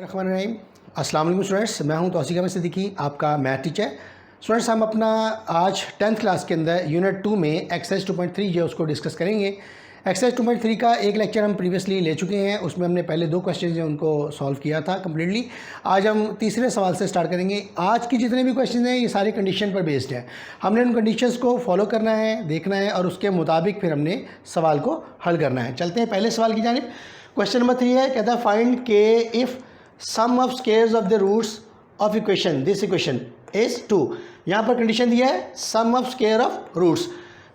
रहीम। अस्सलाम वालेकुम स्टूडेंट्स, मैं हूं तौसीक अहमद सिद्दीकी, आपका मैथ टीचर। स्टूडेंट्स, हम अपना आज 10th क्लास के अंदर यूनिट 2 में एक्सरसाइज 2.3 जो उसको डिस्कस करेंगे। एक्सरसाइज 2.3 का एक लेक्चर हम प्रीवियसली ले चुके हैं, उसमें हमने पहले 2 क्वेश्चन जो उनको सॉल्व किया था कम्प्लीटली। आज हम तीसरे सवाल से स्टार्ट करेंगे। आज की जितने भी क्वेश्चन हैं ये सारे कंडीशन पर बेस्ड हैं। हमने उन कंडीशंस को फॉलो करना है, देखना है और उसके मुताबिक फिर हमने सवाल को हल करना है। चलते हैं पहले सवाल की जानिब। क्वेश्चन नंबर 3 है, कहता है फाइंड के if sum of squares of the roots of equation this equation is 2। यहाँ पर कंडीशन दिया है sum of square of roots.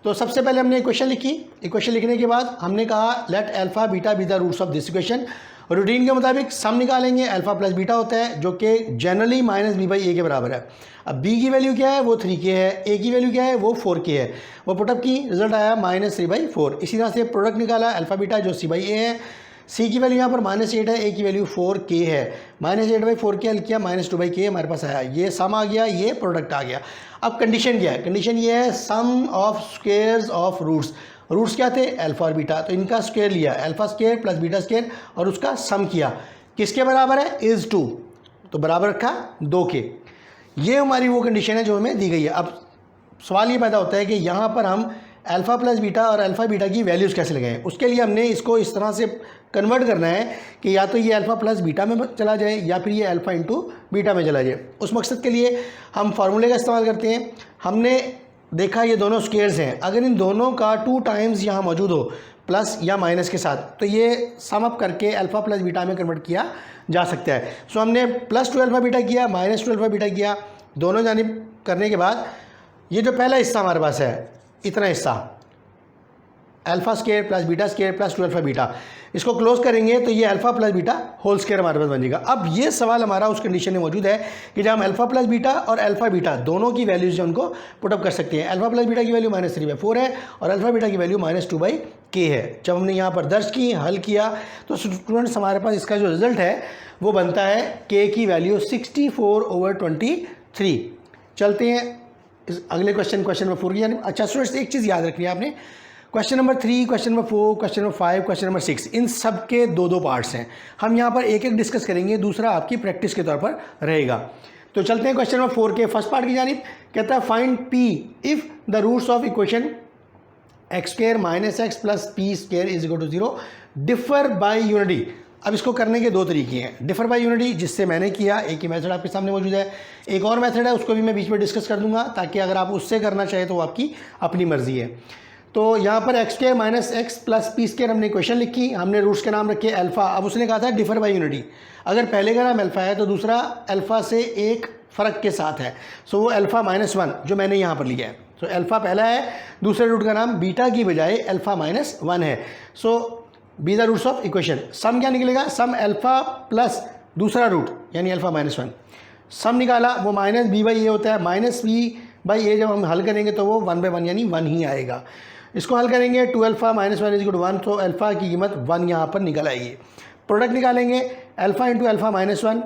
तो सबसे पहले हमने इक्वेशन लिखी। इक्वेशन लिखने के बाद हमने कहा let alpha beta be the roots of this equation. Routine के मुताबिक सम निकालेंगे, अल्फा प्लस बीटा होता है जो कि जनरली माइनस बी बाई ए के बराबर है। अब बी की वैल्यू क्या है, वो 3 के है। ए की वैल्यू क्या है, वो 4 के है। वो पुटअप की रिजल्ट आया -3/4। इसी तरह से प्रोडक्ट निकाला अल्फा बीटा जो c/a है। सी की वैल्यू यहाँ पर -8 है, ए की वैल्यू 4k है। -8/4 के हल किया, -2/k हमारे पास आया। ये सम आ गया, ये प्रोडक्ट आ गया। अब कंडीशन क्या है, कंडीशन ये है sum of squares of roots. Roots क्या थे, अल्फा और बीटा, तो इनका स्क्वायर लिया, alpha square plus beta square और उसका सम किया। किसके बराबर है, इज़ 2, तो बराबर रखा 2 के। ये हमारी वो कंडीशन है जो हमें दी गई है। अब सवाल ये पैदा होता है कि यहाँ पर हम अल्फ़ा प्लस बीटा और अल्फ़ा बीटा की वैल्यूज़ कैसे लगाएं। उसके लिए हमने इसको इस तरह से कन्वर्ट करना है कि या तो ये अल्फ़ा प्लस बीटा में चला जाए या फिर ये अल्फ़ा इंटू बीटा में चला जाए। उस मकसद के लिए हम फार्मूले का इस्तेमाल करते हैं। हमने देखा ये दोनों स्क्वायर्स हैं, अगर इन दोनों का 2 टाइम्स यहाँ मौजूद हो प्लस या माइनस के साथ, तो ये सम अप करके अल्फ़ा प्लस बीटा में कन्वर्ट किया जा सकता है। सो हमने +2 अल्फ़ा बीटा किया, -2 अल्फ़ा बीटा किया। दोनों जानिब करने के बाद ये जो पहला हिस्सा हमारे पास है, इतना हिस्सा alpha square plus beta square plus 2 alpha beta, इसको क्लोज करेंगे तो ये alpha plus beta whole square हमारे पास बन जाएगा। अब ये सवाल हमारा उस कंडीशन में मौजूद है कि जब हम अल्फ़ा प्लस बीटा और अल्फ़ा बीटा दोनों की वैल्यूज जो उनको पुटअप कर सकते हैं। अल्फ़ा प्लस बीटा की वैल्यू -3/4 है और अल्फ़ा बीटा की वैल्यू -2/k है। जब हमने यहाँ पर दर्ज की, हल किया, तो स्टूडेंट्स हमारे पास इसका जो रिजल्ट है वो बनता है k की वैल्यू 64/23। चलते हैं अगले क्वेश्चन नंबर 4 की जानिब। अच्छा स्टूडेंट्स, एक चीज़ याद रखनी है आपने, question number 3, question number 4, question number 5, question number 6, इन सब के 2 पार्ट्स हैं। हम यहाँ पर एक एक डिस्कस करेंगे, दूसरा आपकी प्रैक्टिस के तौर पर रहेगा। तो चलते हैं क्वेश्चन नंबर 4 के फर्स्ट पार्ट की जानिब। कहता है find p if the roots of equation x² - x + p² = 0 differ by unity. अब इसको करने के 2 तरीके हैं। डिफर बाय यूनिटी जिससे मैंने किया, एक ही मेथड आपके सामने मौजूद है। एक और मेथड है, उसको भी मैं बीच में डिस्कस कर दूंगा ताकि अगर आप उससे करना चाहें तो आपकी अपनी मर्जी है। तो यहाँ पर x² - x + p² हमने इक्वेशन लिखी, हमने रूट्स के नाम रखे अल्फ़ा। अब उसने कहा था डिफर बाय यूनिटी, अगर पहले का नाम अल्फ़ा है तो दूसरा अल्फ़ा से एक फ़र्क के साथ है। सो वो अल्फ़ा -1 जो मैंने यहाँ पर लिया है। सो अल्फ़ा पहला है, दूसरे रूट का नाम बीटा की बजाय अल्फ़ा -1 है। So be the roots of equation. Sum क्या निकलेगा, सम अल्फ़ा प्लस दूसरा रूट यानी अल्फ़ा -1। सम निकाला, वो -b/a होता है। -b/a जब हम हल करेंगे तो वो 1/1 यानी 1 ही आएगा। इसको हल करेंगे 2α - 1 = 1, तो अल्फ़ा की कीमत 1 यहाँ पर निकल आएगी। प्रोडक्ट निकालेंगे अल्फ़ा इंटू अल्फ़ा -1,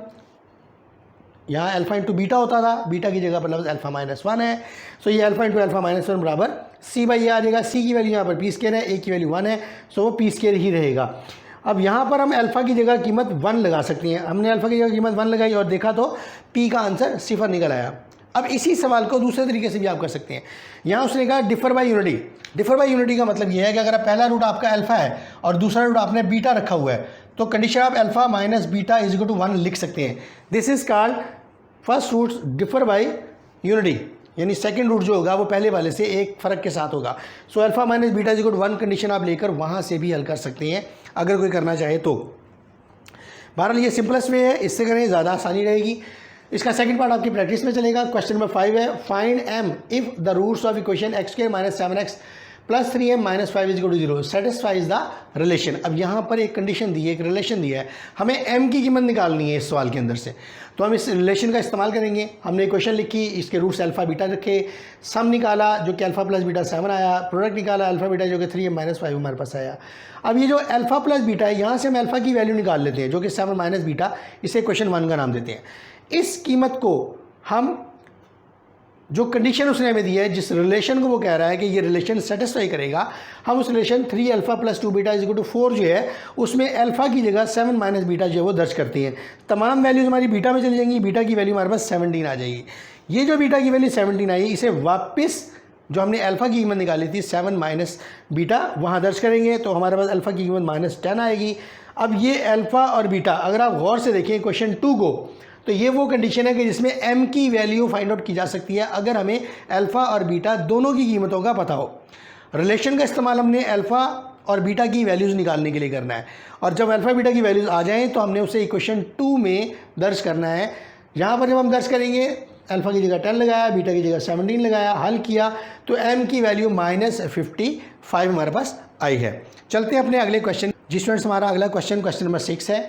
यहाँ अल्फ़ा इंटू बीटा होता था, बीटा की जगह पर लफ्ज़ अल्फ़ा -1 है। सो ये अल्फ़ा इंटू अल्फ़ा -1 बराबर c/a आ जाएगा। c की वैल्यू यहाँ पर p² है, a की वैल्यू 1 है, सो वो p² ही रहेगा। अब यहाँ पर हम अल्फ़ा की जगह कीमत 1 लगा सकते हैं। हमने अल्फ़ा की जगह कीमत 1 लगाई और देखा तो p का आंसर 0 निकल आया। अब इसी सवाल को दूसरे तरीके से भी आप कर सकते हैं। यहाँ उसने कहा differ by unity. Differ by unity का मतलब यह है कि अगर पहला रूट आपका अल्फ़ा है और दूसरा रूट आपने बीटा रखा हुआ है, तो कंडीशन आप अल्फ़ा - बीटा = 1 लिख सकते हैं। This is called first root differ by unity, यानी सेकंड रूट जो होगा वो पहले वाले से एक फ़र्क के साथ होगा। सो अल्फ़ा - बीटा = 1 कंडीशन आप लेकर वहाँ से भी हल कर सकते हैं अगर कोई करना चाहे तो। बहरहाल ये सिंपलेस्ट वे है, इससे करें ज़्यादा आसानी रहेगी। इसका सेकंड पार्ट आपकी प्रैक्टिस में चलेगा। क्वेश्चन नंबर 5 है find m if the roots of equation x² - 7x + 3m - 5 = 0 satisfies the relation. अब यहाँ पर एक कंडीशन दी है, एक रिलेशन दिया है, हमें m की कीमत निकालनी है इस सवाल के अंदर से। तो हम इस रिलेशन का इस्तेमाल करेंगे। हमने इक्वेशन लिखी, इसके रूट्स अल्फ़ा बीटा रखे, सम निकाला जो कि अल्फ़ा प्लस बीटा 7 आया, प्रोडक्ट निकाला अल्फ़ा बीटा जो कि 3m - 5 हमारे पास आया। अब ये जो अल्फ़ा प्लस बीटा है, यहाँ से हम अल्फ़ा की वैल्यू निकाल लेते हैं जो कि 7 - बीटा, इसे इक्वेशन 1 का नाम देते हैं। इस कीमत को हम जो कंडीशन उसने हमें दी है, जिस रिलेशन को वो कह रहा है कि ये रिलेशन सेटिस्फाई करेगा, हम उस relation 3 alpha plus 2 beta is equal to 4 जो है उसमें अल्फा की जगह 7 माइनस बीटा जो है वो दर्ज करती हैं। तमाम वैल्यूज़ हमारी बीटा में चली जाएंगी, बीटा की वैल्यू हमारे पास 17 आ जाएगी। ये जो बीटा की वैल्यू 17 आई, इसे वापस जो हमने अल्फ़ा की कीमत निकाली थी 7 माइनस बीटा वहाँ दर्ज करेंगे तो हमारे पास अल्फ़ा की कीमत -10 आएगी। अब ये अल्फ़ा और बीटा अगर आप गौर से देखें क्वेश्चन 2 को, तो ये वो कंडीशन है कि जिसमें m की वैल्यू फाइंड आउट की जा सकती है अगर हमें अल्फ़ा और बीटा दोनों की कीमतों का पता हो। रिलेशन का इस्तेमाल हमने अल्फ़ा और बीटा की वैल्यूज़ निकालने के लिए करना है, और जब अल्फ़ा बीटा की वैल्यूज़ आ जाएँ तो हमने उसे इक्वेशन 2 में दर्ज करना है। यहाँ पर जब हम दर्ज करेंगे अल्फ़ा की जगह 10 लगाया, बीटा की जगह 17 लगाया, हल किया तो m की वैल्यू -55 हमारे पास आई है। चलते हैं अपने अगले क्वेश्चन। जी स्टूडेंट्स, हमारा अगला क्वेश्चन नंबर 6 है।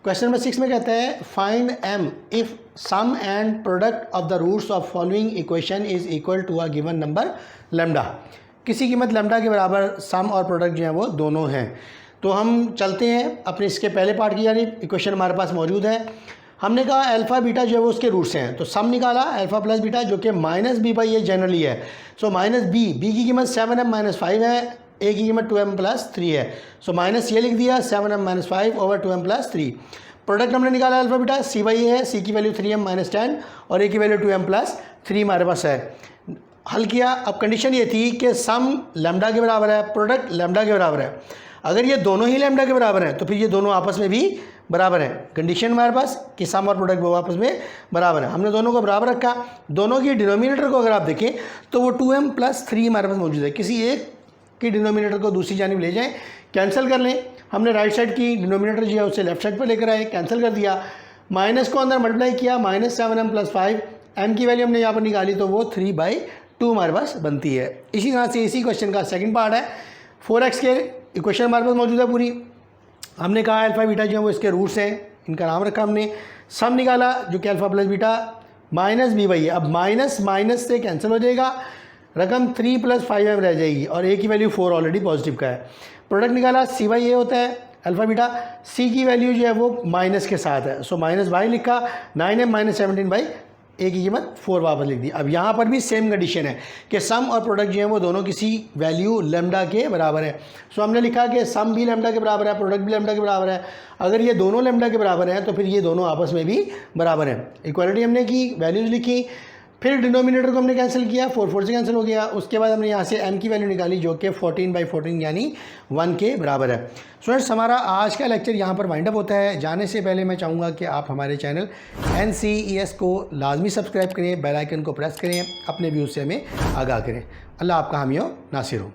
क्वेश्चन नंबर 6 में कहता है find m if sum and product of the roots of following equation is equal to a given number lambda. किसी कीमत लैम्डा के बराबर सम और प्रोडक्ट जो है वो दोनों हैं। तो हम चलते हैं अपने इसके पहले पार्ट की, यानी इक्वेशन हमारे पास मौजूद है। हमने कहा अल्फ़ा बीटा जो है वो उसके रूट्स हैं, तो सम निकाला अल्फ़ा प्लस बीटा जो कि -b ये जनरली है। सो -b की कीमत 7m - 5 है, a की कीमत 2m + 3 है। सो माइनस ये लिख दिया 7m - 5 ओवर 2m + 3। प्रोडक्ट हमने निकाला अल्फ़ा बीटा c/a है, c की वैल्यू 3m - 10 और a की वैल्यू 2m + 3 हमारे पास है। हल किया। अब कंडीशन ये थी कि सम लैम्डा के बराबर है, प्रोडक्ट लैम्डा के बराबर है। अगर ये दोनों ही लैम्डा के बराबर हैं तो फिर ये दोनों आपस में भी बराबर है। कंडीशन हमारे पास कि सम और प्रोडक्ट वो आपस में बराबर है, हमने दोनों को बराबर रखा। दोनों की डिनोमिनेटर को अगर आप देखें तो वो 2m + 3 हमारे पास मौजूद है। किसी एक की डिनोमिनेटर को दूसरी जानिब ले जाएं, कैंसिल कर लें। हमने राइट साइड की डिनोमिनेटर जो है उसे लेफ्ट साइड पर लेकर आए, कैंसिल कर दिया, माइनस को अंदर मल्टीप्लाई किया, -7m + 5, m की वैल्यू हमने यहाँ पर निकाली तो वो 3/2 हमारे पास बनती है। इसी तरह से इसी क्वेश्चन का सेकंड पार्ट है। 4x के इक्वेशन हमारे पास मौजूद है पूरी। हमने कहा अल्फ़ा बीटा जो है वो इसके रूट्स हैं, इनका नाम रखा हमने। सम निकाला जो कि अल्फ़ा प्लस बीटा -b/a है। अब माइनस माइनस से कैंसिल हो जाएगा, रकम 3 + 5m रह जाएगी और a की वैल्यू 4 ऑलरेडी पॉजिटिव का है। प्रोडक्ट निकाला c/a होता है अल्फ़ा बीटा, c की वैल्यू जो है वो माइनस के साथ है। सो -y लिखा, 9m - 17/a की कीमत 4 वापस लिख दी। अब यहाँ पर भी सेम कंडीशन है कि सम और प्रोडक्ट जो है वो दोनों किसी वैल्यू लैम्डा के बराबर है। सो हमने लिखा कि सम भी लैम्डा के बराबर है, प्रोडक्ट भी लैम्डा के बराबर है। अगर ये दोनों लैम्डा के बराबर हैं तो फिर ये दोनों आपस में भी बराबर हैं। इक्वालिटी हमने की, वैल्यूज़ लिखी, फिर डिनोमिनेटर को हमने कैंसिल किया, 4 से कैंसिल हो गया। उसके बाद हमने यहाँ से m की वैल्यू निकाली जो कि 14/14 यानी 1 के बराबर है। स्टूडेंट्स, हमारा आज का लेक्चर यहाँ पर वाइंड अप होता है। जाने से पहले मैं चाहूँगा कि आप हमारे चैनल NCES को लाजमी सब्सक्राइब करें, बेल आइकन को प्रेस करें, अपने व्यूज़ से हमें आगाह करें। अल्लाह आपका हामी हो नासिर हो।